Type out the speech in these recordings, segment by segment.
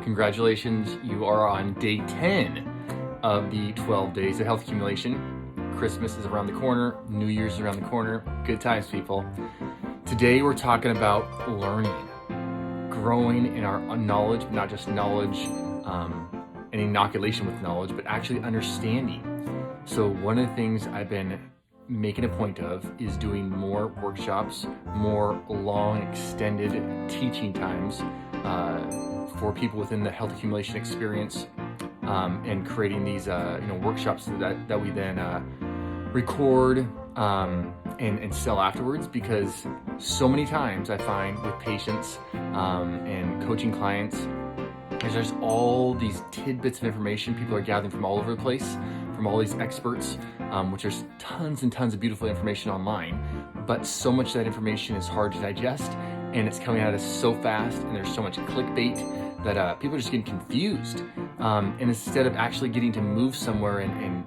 Congratulations, you are on day 10 of the 12 days of health accumulation. Christmas is around the corner, New Year's is around the corner. Good times, people. Today we're talking about learning, growing in our knowledge, not just knowledge and inoculation with knowledge, but actually understanding. So one of the things I've been making a point of is doing more workshops, more long extended teaching times for people within the health accumulation experience, and creating these workshops that we then record and sell afterwards, because so many times I find with patients and coaching clients, there's all these tidbits of information people are gathering from all over the place, from all these experts, which there's tons and tons of beautiful information online, but so much of that information is hard to digest, and it's coming at us so fast, and there's so much clickbait that people are just getting confused. And instead of actually getting to move somewhere and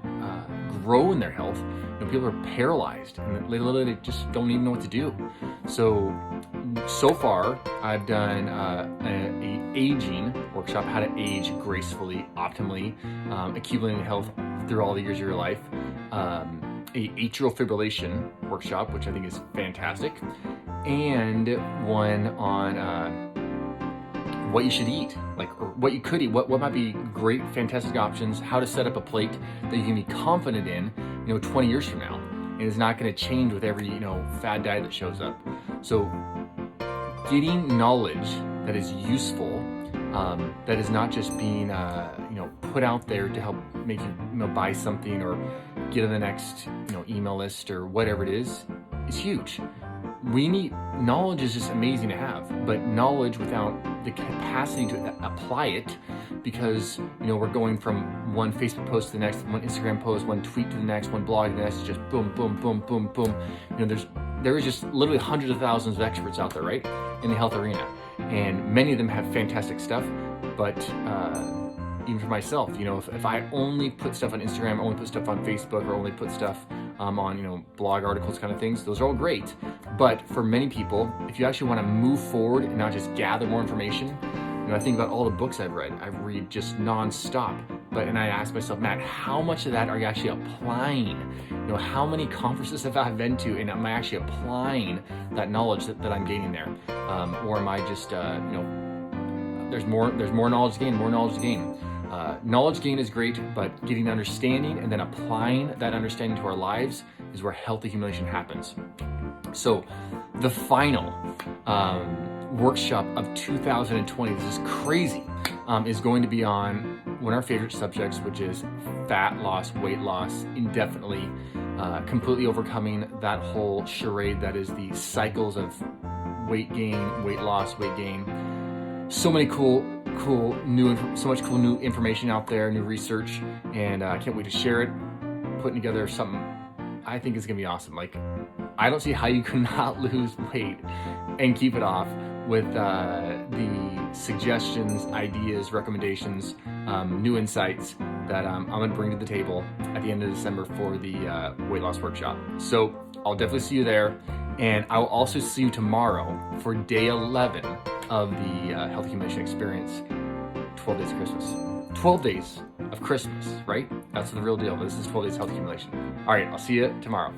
grow in their health, people are paralyzed and they literally just don't even know what to do. So far, I've done an aging workshop, how to age gracefully, optimally, accumulating health through all the years of your life. A Atrial Fibrillation workshop, which I think is fantastic, and one on what you should eat, or what you could eat, what might be great, fantastic options, how to set up a plate that you can be confident in, 20 years from now, and it's not going to change with every, fad diet that shows up. So getting knowledge that is useful, that is not just being, put out there to help make you, buy something or get on the next, email list or whatever it is huge. Knowledge is just amazing to have, but knowledge without the capacity to apply it, because we're going from one Facebook post to the next, one Instagram post, one tweet to the next, one blog to the next, just boom, boom, boom, boom, boom. There is just literally hundreds of thousands of experts out there, right, in the health arena, and many of them have fantastic stuff. But even for myself, if I only put stuff on Instagram, only put stuff on Facebook, or only put stuff on blog articles, kind of things, those are all great. But for many people, if you actually want to move forward and not just gather more information, I think about all the books I've read just nonstop. And I ask myself, Matt, how much of that are you actually applying? How many conferences have I been to, and am I actually applying that knowledge that I'm gaining there? Or am I just, there's more knowledge to gain, knowledge gain is great, but getting understanding and then applying that understanding to our lives is where health accumulation happens. So the final workshop of 2020, this is crazy, is going to be on one of our favorite subjects, which is fat loss, weight loss, indefinitely, completely overcoming that whole charade that is the cycles of weight gain, weight loss, weight gain. So much cool new information out there, new research, and I can't wait to share it. Putting together something I think is gonna be awesome. I don't see how you could not lose weight and keep it off with the suggestions, ideas, recommendations, new insights that I'm gonna bring to the table at the end of December for the Weight Loss Workshop. So I'll definitely see you there, and I will also see you tomorrow for day 11 of the health accumulation experience. 12 days of Christmas. 12 days of Christmas, right? That's the real deal. This is 12 days of health accumulation. All right, I'll see you tomorrow.